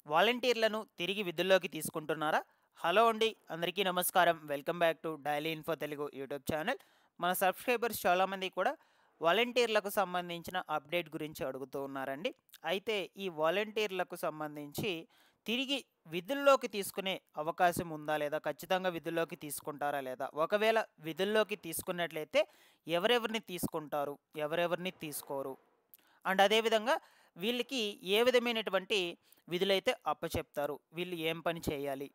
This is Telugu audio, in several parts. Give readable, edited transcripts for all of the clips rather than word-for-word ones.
వాలంటీర్లను తిరిగి విధుల్లోకి తీసుకుంటున్నారా? హలో అండి. అందరికీ నమస్కారం. Welcome back to daily info Telugu YouTube channel. మన సబ్స్క్రైబర్స్ చాలామంది కూడా వాలంటీర్లకు సంబంధించిన అప్డేట్ గురించి అడుగుతూ ఉన్నారండి. అయితే ఈ వాలంటీర్లకు సంబంధించి తిరిగి విధుల్లోకి తీసుకునే అవకాశం ఉందా లేదా? ఖచ్చితంగా విధుల్లోకి తీసుకుంటారా లేదా? ఒకవేళ విధుల్లోకి తీసుకున్నట్లయితే ఎవరెవరిని తీసుకుంటారు? ఎవరెవరిని తీసుకోరు? అండ్ అదేవిధంగా వీళ్ళకి ఏ విధమైనటువంటి విధులైతే అప్పచెప్తారు? వీళ్ళు ఏం పని చేయాలి?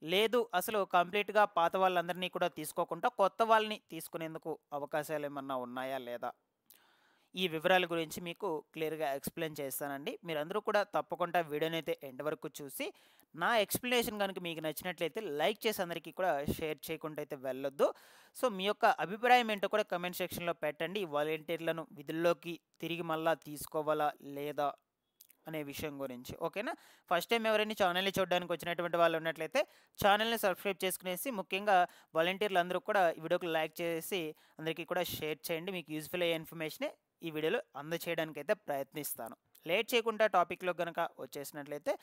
లేదు అసలు కంప్లీట్‌గా పాత వాళ్ళందరినీ కూడా తీసుకోకుండా కొత్త వాళ్ళని తీసుకునేందుకు అవకాశాలేమన్నా ఉన్నాయా లేదా? ఈ వివరాల గురించి మీకు క్లియర్‌గా ఎక్స్‌ప్లెయిన్ చేస్తానండి. మీరందరూ కూడా తప్పకుండా వీడియోనైతే ఎండ్ వరకు చూసి, నా ఎక్స్‌ప్లనేషన్ గనుక మీకు నచ్చినట్లయితే లైక్ చేసి అందరికీ కూడా షేర్ చేయకుండా అయితే వెళ్ళొద్దు. సో, మీ యొక్క అభిప్రాయం ఏంటో కూడా కామెంట్ సెక్షన్‌లో పెట్టండి. ఈ వాలంటీర్లను విధుల్లోకి తిరిగి మళ్ళా తీసుకోవాలా? లేదా? అనే విషయం గురించి. ఓకేనా? ఫస్ట్ టైమ్ ఎవరైనా ఛానెల్‌ని చూడడానికి వచ్చినటువంటి వాళ్ళు ఉన్నట్లయితే ఛానెల్‌ని సబ్స్క్రైబ్ చేసుకునేసి ముఖ్యంగా వాలంటీర్లందరూ కూడా ఈ వీడియోకి లైక్ చేసి అందరికీ కూడా షేర్ చేయండి. మీకు యూజ్‌ఫుల్ అయ్యే ఇన్ఫర్మేషనే ఈ వీడియోలో అందచేయడానికైతే ప్రయత్నిస్తాను. లేట్ చేయకుండా టాపిక్‌లోకి గనక వచ్చేసినట్లయితే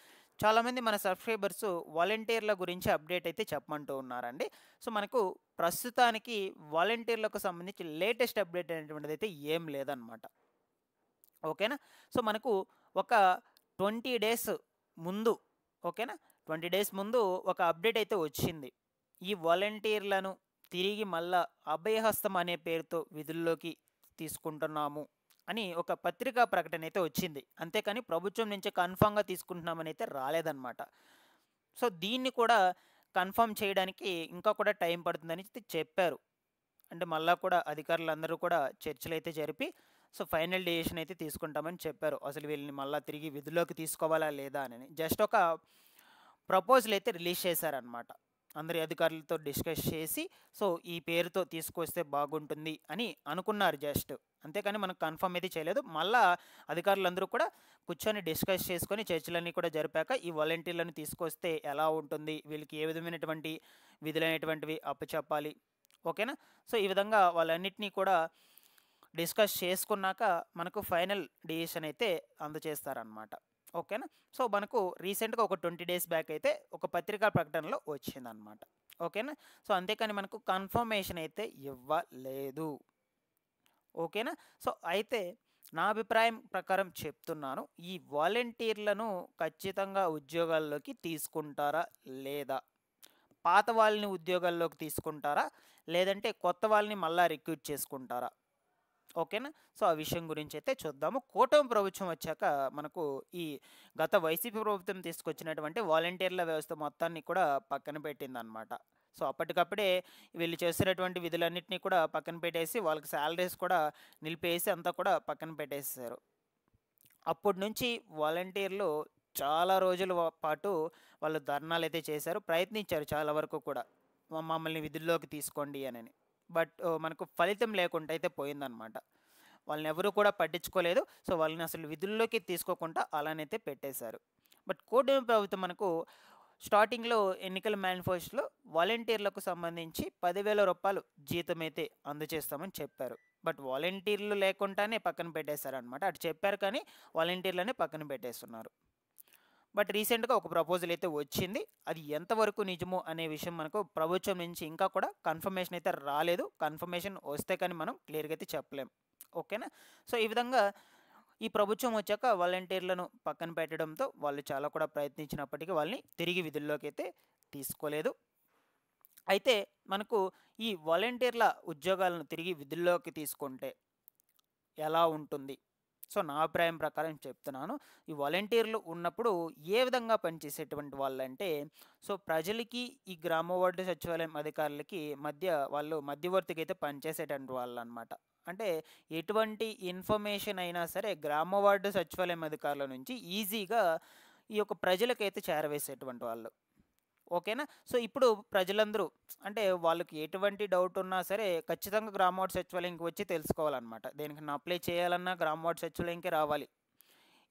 చాలామంది మన సబ్స్క్రైబర్స్ వాలంటీర్ల గురించి అప్డేట్ అయితే చెప్పమంటూ ఉన్నారండి. సో, మనకు ప్రస్తుతానికి వాలంటీర్లకు సంబంధించి లేటెస్ట్ అప్డేట్ అనేటువంటిదైతే ఏం లేదనమాట. ఓకేనా? సో, మనకు ఒక 20 డేస్ ముందు ఓకేనా? 20 డేస్ ముందు ఒక అప్డేట్ అయితే వచ్చింది. ఈ వాలంటీర్లను తిరిగి మళ్ళా అభయహస్తం అనే పేరుతో విధుల్లోకి తీసుకుంటున్నాము అని ఒక పత్రికా ప్రకటన అయితే వచ్చింది. అంతేకాని ప్రభుత్వం నుంచి కన్ఫర్మ్‌గా తీసుకుంటున్నామని అయితే రాలేదన్నమాట. సో, దీన్ని కూడా కన్ఫర్మ్ చేయడానికి ఇంకా కూడా టైం పడుతుందని అయితే చెప్పారు. అంటే మళ్ళా కూడా అధికారులందరూ కూడా చర్చలైతే జరిపి సో, ఫైనల్ డెసిషన్ అయితే తీసుకుంటామని చెప్పారు. అసలు వీళ్ళని మళ్ళా తిరిగి విధుల్లోకి తీసుకోవాలా లేదా అని. జస్ట్ ఒక ప్రపోజల్ అయితే రిలీజ్ చేశారనమాట. అందరి అధికారులతో డిస్కస్ చేసి సో, ఈ పేరుతో తీసుకొస్తే బాగుంటుంది అని అనుకున్నారు జస్ట్. అంతేకాని మనకు కన్ఫర్మ్ అయితే చేయలేదు. మళ్ళా అధికారులందరూ కూడా కూర్చొని డిస్కస్ చేసుకొని చర్చలన్నీ కూడా జరిపాక ఈ వాలంటీర్లను తీసుకొస్తే ఎలా ఉంటుంది? వీళ్ళకి ఏ విధమైనటువంటి విధులైనటువంటివి అప్పచెప్పాలి? ఓకేనా? సో, ఈ విధంగా వాళ్ళన్నిటిని కూడా డిస్కస్ చేసుకున్నాక మనకు ఫైనల్ డెసిషన్ అయితే అందజేస్తారనమాట. ఓకేనా? సో, మనకు రీసెంట్‌గా ఒక 20 డేస్ బ్యాక్ అయితే ఒక పత్రికా ప్రకటనలో వచ్చిందనమాట. ఓకేనా? సో, అంతేకాని మనకు కన్ఫర్మేషన్ అయితే ఇవ్వలేదు. ఓకేనా? సో, అయితే నా అభిప్రాయం ప్రకారం చెప్తున్నాను. ఈ వాలంటీర్లను ఖచ్చితంగా ఉద్యోగాల్లోకి తీసుకుంటారా? లేదా? పాత వాళ్ళని ఉద్యోగాల్లోకి తీసుకుంటారా? లేదంటే కొత్త వాళ్ళని మళ్ళా రిక్రూట్ చేసుకుంటారా? ఓకేనా? సో, ఆ విషయం గురించైతే చూద్దాము. కూటమి ప్రభుత్వం వచ్చాక మనకు ఈ గత వైసీపీ ప్రభుత్వం తీసుకొచ్చినటువంటి వాలంటీర్ల వ్యవస్థ మొత్తాన్ని కూడా పక్కన పెట్టిందనమాట. సో, అప్పటికప్పుడే వీళ్ళు చేస్తున్నటువంటి విధులన్నిటిని కూడా పక్కన పెట్టేసి, వాళ్ళకి సాలరీస్ కూడా నిలిపేసి అంతా కూడా పక్కన పెట్టేసేశారు. అప్పటి నుంచి వాలంటీర్లు చాలా రోజుల పాటు వాళ్ళు ధర్నాలైతే చేశారు. ప్రయత్నించారు చాలా వరకు కూడా. మమ్మల్ని విధుల్లోకి తీసుకోండి అనని. బట్ మనకు ఫలితం లేకుండా అయితే పోయిందనమాట. వాళ్ళనెవరూ కూడా పట్టించుకోలేదు. సో, వాళ్ళని అసలు విధుల్లోకి తీసుకోకుండా అలానైతే పెట్టేశారు. బట్ కూటమి ప్రభుత్వం మనకు స్టార్టింగ్‌లో ఎన్నికల మేనిఫెస్టోలో వాలంటీర్లకు సంబంధించి రూ. 10,000 జీతమైతే అందజేస్తామని చెప్పారు. బట్ వాలంటీర్లు లేకుండానే పక్కన పెట్టేశారనమాట. అటు చెప్పారు కానీ వాలంటీర్లనే పక్కన పెట్టేస్తున్నారు. బట్ రీసెంట్‌గా ఒక ప్రపోజల్ అయితే వచ్చింది. అది ఎంతవరకు నిజమో అనే విషయం మనకు ప్రభుత్వం నుంచి ఇంకా కూడా కన్ఫర్మేషన్ అయితే రాలేదు. కన్ఫర్మేషన్ వస్తే కానీ మనం క్లియర్‌గా అయితే చెప్పలేం. ఓకేనా? సో, ఈ విధంగా ఈ ప్రభుత్వం వచ్చాక వాలంటీర్లను పక్కన పెట్టడంతో వాళ్ళు చాలా కూడా ప్రయత్నించినప్పటికీ వాళ్ళని తిరిగి విధుల్లోకైతే తీసుకోలేదు. అయితే మనకు ఈ వాలంటీర్ల ఉద్యోగాలను తిరిగి విధుల్లోకి తీసుకుంటే ఎలా ఉంటుంది? సో, నా అభిప్రాయం ప్రకారం చెప్తున్నాను. ఈ వాలంటీర్లు ఉన్నప్పుడు ఏ విధంగా పనిచేసేటువంటి వాళ్ళంటే, సో, ప్రజలకి ఈ గ్రామ వార్డు సచివాలయం అధికారులకి మధ్య వాళ్ళు మధ్యవర్తిగా అయితే పనిచేసేటువంటి వాళ్ళనమాట. అంటే ఎటువంటి ఇన్ఫర్మేషన్ అయినా సరే గ్రామ వార్డు సచివాలయం అధికారుల నుంచి ఈజీగా ఈ యొక్క ప్రజలకైతే చేరవేసేటువంటి వాళ్ళు. ఓకేనా? సో, ఇప్పుడు ప్రజలందరూ అంటే వాళ్ళకి ఎటువంటి డౌట్ ఉన్నా సరే ఖచ్చితంగా గ్రామ వార్డ్ సచివాలయంకి వచ్చి తెలుసుకోవాలనమాట. దేనికన్నా అప్లై చేయాలన్నా గ్రామ వార్డ్ సచివాలయంకే రావాలి.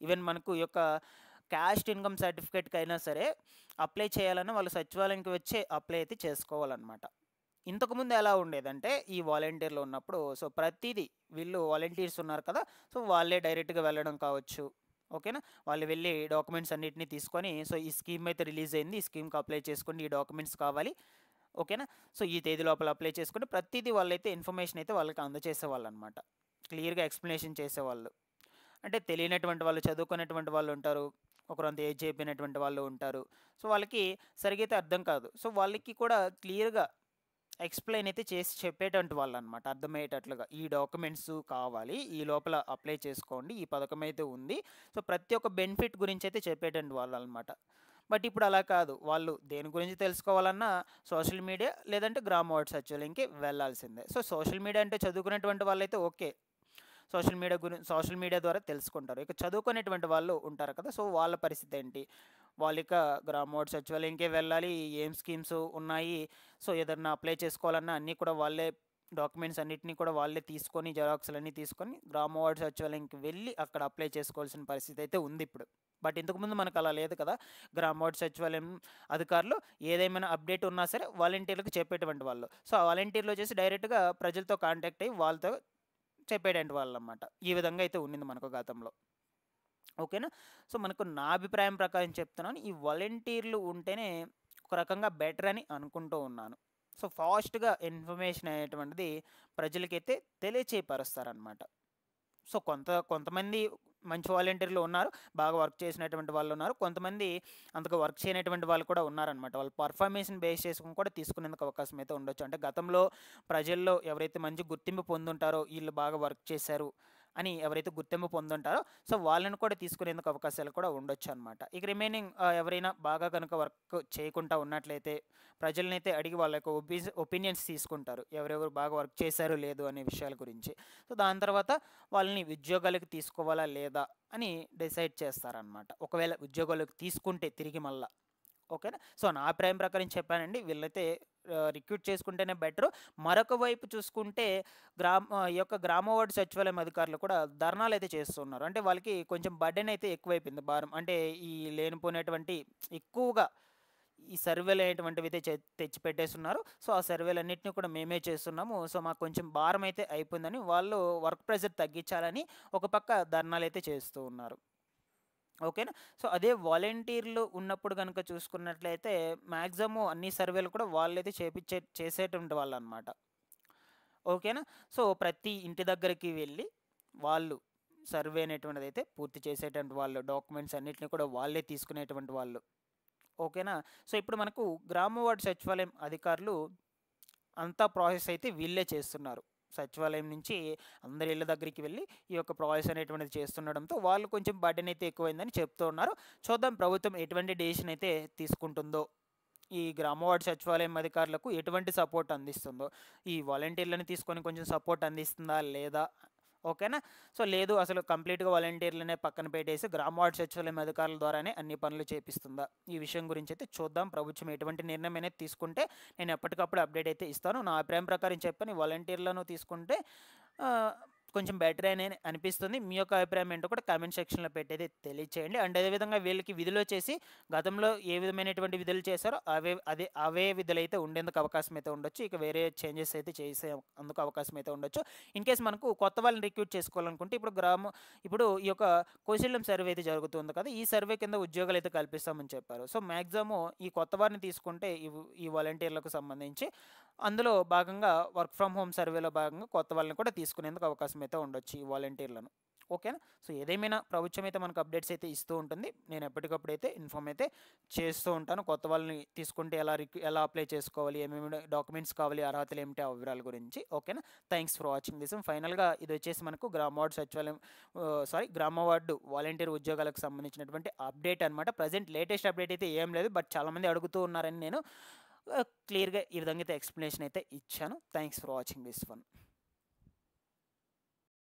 ఈవెన్ మనకు ఈ యొక్క క్యాస్ట్ ఇన్‌కమ్ సర్టిఫికేట్‌కైనా సరే అప్లై చేయాలన్నా వాళ్ళు సచివాలయంకి వచ్చే అప్లై అయితే చేసుకోవాలనమాట. ఇంతకుముందు ఎలా ఉండేదంటే ఈ వాలంటీర్‌లు ఉన్నప్పుడు సో, ప్రతీదీ వీళ్ళు వాలంటీర్స్ ఉన్నారు కదా! సో, వాళ్ళే డైరెక్ట్‌గా వెళ్ళడం కావచ్చు. ఓకేనా. వాళ్ళు వెళ్ళి డాక్యుమెంట్స్ అన్నిటిని తీసుకొని, సో ఈ స్కీమ్ అయితే రిలీజ్ అయింది, ఈ స్కీమ్కి అప్లై చేసుకోండి, ఈ డాక్యుమెంట్స్ కావాలి, ఓకేనా. సో ఈ తేదీ లోపల అప్లై చేసుకుంటే ప్రతిదీ వాళ్ళైతే ఇన్ఫర్మేషన్ అయితే వాళ్ళకి అందజేసేవాళ్ళు అనమాట. క్లియర్గా ఎక్స్ప్లెనేషన్ చేసేవాళ్ళు. అంటే తెలియనటువంటి వాళ్ళు, చదువుకునేటువంటి వాళ్ళు ఉంటారు, ఒకరంత ఏజ్ అయిపోయినటువంటి వాళ్ళు ఉంటారు. సో వాళ్ళకి సరిగ్గా అయితే అర్థం కాదు. సో వాళ్ళకి కూడా క్లియర్గా ఎక్స్ప్లెయిన్ అయితే చేసి చెప్పేటువంటి వాళ్ళు అనమాట, అర్థమయ్యేటట్లుగా. ఈ డాక్యుమెంట్స్ కావాలి, ఈ లోపల అప్లై చేసుకోండి, ఈ పథకం అయితే ఉంది, సో ప్రతి ఒక్క బెనిఫిట్ గురించి అయితే చెప్పేటువంటి వాళ్ళు అనమాట. బట్ ఇప్పుడు అలా కాదు. వాళ్ళు దేని గురించి తెలుసుకోవాలన్నా సోషల్ మీడియా లేదంటే గ్రామ వార్డ్ సచివాలయంకి వెళ్ళాల్సిందే. సో సోషల్ మీడియా అంటే చదువుకునేటువంటి వాళ్ళైతే ఓకే, సోషల్ మీడియా ద్వారా తెలుసుకుంటారు. ఇక చదువుకునేటువంటి వాళ్ళు ఉంటారు కదా, సో వాళ్ళ పరిస్థితి ఏంటి? వాళ్ళు ఇక గ్రామ వార్డ్ సచివాలయంకే వెళ్ళాలి, ఏం స్కీమ్స్ ఉన్నాయి, సో ఏదన్నా అప్లై చేసుకోవాలన్నా అన్నీ కూడా వాళ్ళే, డాక్యుమెంట్స్ అన్నిటిని కూడా వాళ్ళే తీసుకొని, జెరాక్స్లు అన్నీ తీసుకొని గ్రామ వార్డ్ సచివాలయంకి వెళ్ళి అక్కడ అప్లై చేసుకోవాల్సిన పరిస్థితి అయితే ఉంది ఇప్పుడు. బట్ ఇంతకుముందు మనకు అలా లేదు కదా. గ్రామ వార్డ్ సచివాలయం అధికారులు ఏదేమైనా అప్డేట్ ఉన్నా సరే వాలంటీర్లకు చెప్పేటువంటి వాళ్ళు. సో ఆ వాలంటీర్లు వచ్చేసి డైరెక్ట్గా ప్రజలతో కాంటాక్ట్ అయ్యి వాళ్ళతో చెప్పేటువంటి వాళ్ళు అన్నమాట. ఈ విధంగా అయితే ఉండింది మనకు గతంలో, ఓకేనా. సో మనకు నా అభిప్రాయం ప్రకారం చెప్తున్నాను, ఈ వాలంటీర్లు ఉంటేనే ఒక రకంగా బెటర్ అని అనుకుంటూ ఉన్నాను. సో ఫాస్ట్గా ఇన్ఫర్మేషన్ అనేటువంటిది ప్రజలకైతే తెలియచేయపరుస్తారనమాట. సో కొంతమంది మంచి వాలంటీర్లు ఉన్నారు, బాగా వర్క్ చేసినటువంటి వాళ్ళు ఉన్నారు, కొంతమంది అంతగా వర్క్ చేయనటువంటి వాళ్ళు కూడా ఉన్నారనమాట. వాళ్ళు పర్ఫార్మెన్స్ని బేస్ చేసుకుని కూడా తీసుకునేందుకు అవకాశం అయితే ఉండొచ్చు. అంటే గతంలో ప్రజల్లో ఎవరైతే మంచి గుర్తింపు పొందుంటారో, వీళ్ళు బాగా వర్క్ చేశారు అని ఎవరైతే గుర్తింపు పొందుంటారో, సో వాళ్ళని కూడా తీసుకునేందుకు అవకాశాలు కూడా ఉండొచ్చు అనమాట. ఇక రిమైనింగ్ ఎవరైనా బాగా కనుక వర్క్ చేయకుండా ఉన్నట్లయితే ప్రజలనైతే అడిగి వాళ్ళ యొక్క ఒపీనియన్స్ తీసుకుంటారు, ఎవరెవరు బాగా వర్క్ చేశారు లేదు అనే విషయాల గురించి. సో దాని తర్వాత వాళ్ళని ఉద్యోగాలకు తీసుకోవాలా లేదా అని డిసైడ్ చేస్తారనమాట, ఒకవేళ ఉద్యోగాలకు తీసుకుంటే తిరిగి మళ్ళా, ఓకేనా. సో నా అభిప్రాయం ప్రకారం చెప్పానండి, వీళ్ళైతే రిక్రూట్ చేసుకుంటేనే బెటరు. మరొక వైపు చూసుకుంటే ఈ యొక్క గ్రామ వార్డు సచివాలయం అధికారులు కూడా ధర్నాలు అయితే చేస్తున్నారు. అంటే వాళ్ళకి కొంచెం బర్డెన్ అయితే ఎక్కువైపోయింది, భారం. అంటే ఈ లేనిపోయినటువంటి ఎక్కువగా ఈ సర్వేలు అనేటువంటివి అయితే తెచ్చి పెట్టేస్తున్నారు. సో ఆ సర్వేలు అన్నింటినీ కూడా మేమే చేస్తున్నాము, సో మాకు కొంచెం భారం అయితే అయిపోయిందని వాళ్ళు వర్క్ ప్రెషర్ తగ్గించాలని ఒక పక్క ధర్నాలు అయితే చేస్తూ ఉన్నారు, ఓకేనా. సో అదే వాలంటీర్లు ఉన్నప్పుడు కనుక చూసుకున్నట్లయితే మ్యాక్సిమం అన్ని సర్వేలు కూడా వాళ్ళైతే చేసేటువంటి వాళ్ళు అనమాట, ఓకేనా. సో ప్రతి ఇంటి దగ్గరికి వెళ్ళి వాళ్ళు సర్వే అనేటువంటిది అయితే పూర్తి చేసేటువంటి వాళ్ళు, డాక్యుమెంట్స్ అన్నిటిని కూడా వాళ్ళే తీసుకునేటువంటి వాళ్ళు, ఓకేనా. సో ఇప్పుడు మనకు గ్రామ వార్డు సచివాలయం అధికారులు అంతా ప్రాసెస్ అయితే వీళ్ళే చేస్తున్నారు. సచివాలయం నుంచి అందరి ఇళ్ళ దగ్గరికి వెళ్ళి ఈ యొక్క ప్రాసెస్ అనేటువంటిది చేస్తుండడంతో వాళ్ళు కొంచెం బర్డెన్ అయితే ఎక్కువైందని చెప్తూ ఉన్నారు. చూద్దాం ప్రభుత్వం ఎటువంటి డెసిషన్ అయితే తీసుకుంటుందో, ఈ గ్రామ వార్డు సచివాలయం అధికారులకు ఎటువంటి సపోర్ట్ అందిస్తుందో, ఈ వాలంటీర్లను తీసుకొని కొంచెం సపోర్ట్ అందిస్తుందా లేదా, ఓకేనా. సో లేదు అసలు కంప్లీట్గా వాలంటీర్లనే పక్కన పెట్టేసి గ్రామ వార్డు సచివాలయం అధికారుల ద్వారానే అన్ని పనులు చేపిస్తుందా, ఈ విషయం గురించి అయితే చూద్దాం. ప్రభుత్వం ఎటువంటి నిర్ణయం అనేది తీసుకుంటే నేను ఎప్పటికప్పుడు అప్డేట్ అయితే ఇస్తాను. నా అభిప్రాయం ప్రకారం చెప్పని వాలంటీర్లను తీసుకుంటే కొంచెం బెటర్ అని అనిపిస్తుంది. మీ యొక్క అభిప్రాయం ఏంటో కూడా కామెంట్ సెక్షన్లో పెట్టేది తెలియచేయండి. అండ్ అదేవిధంగా వీళ్ళకి విధులు వచ్చేసి గతంలో ఏ విధమైనటువంటి విధులు చేశారో అవే విధులు అయితే ఉండేందుకు అవకాశం అయితే ఉండొచ్చు. ఇక వేరే చేంజెస్ అయితే చేసే అందుకు అవకాశం అయితే ఉండొచ్చు. ఇన్ కేస్ మనకు కొత్త వాళ్ళని రిక్రూట్ చేసుకోవాలనుకుంటే ఇప్పుడు ఈ యొక్క కౌశల్యం సర్వే అయితే జరుగుతుంది కదా, ఈ సర్వే కింద ఉద్యోగాలు అయితే కల్పిస్తామని చెప్పారు. సో మ్యాక్సిమం ఈ కొత్త వారిని తీసుకుంటే ఈ వాలంటీర్లకు సంబంధించి అందులో భాగంగా వర్క్ ఫ్రమ్ హోమ్ సర్వేలో భాగంగా కొత్త వాళ్ళని కూడా తీసుకునేందుకు అవకాశం అయితే ఉండొచ్చు ఈ వాలంటీర్లను, ఓకేనా. సో ఏదేమైనా ప్రభుత్వం అయితే మనకు అప్డేట్స్ అయితే ఇస్తూ ఉంటుంది. నేను ఎప్పటికప్పుడు అయితే ఇన్ఫామ్ అయితే చేస్తూ ఉంటాను. కొత్త వాళ్ళని తీసుకుంటే ఎలా అప్లై చేసుకోవాలి, ఏమేమి డాక్యుమెంట్స్ కావాలి, అర్హతలు ఏమిటి, ఆ వివరాల గురించి, ఓకేనా. Thanks for watching this. ఫైనల్గా ఇది వచ్చేసి మనకు గ్రామ వార్డు సచివాలయం గ్రామ వార్డు వాలంటీర్ ఉద్యోగాలకు సంబంధించినటువంటి అప్డేట్ అనమాట. ప్రజెంట్ లేటెస్ట్ అప్డేట్ అయితే ఏం లేదు, బట్ చాలామంది అడుగుతూ ఉన్నారని నేను క్లియర్గా ఈ విధంగా అయితే ఎక్స్ప్లెనేషన్ అయితే ఇచ్చాను. Thanks for watching this one.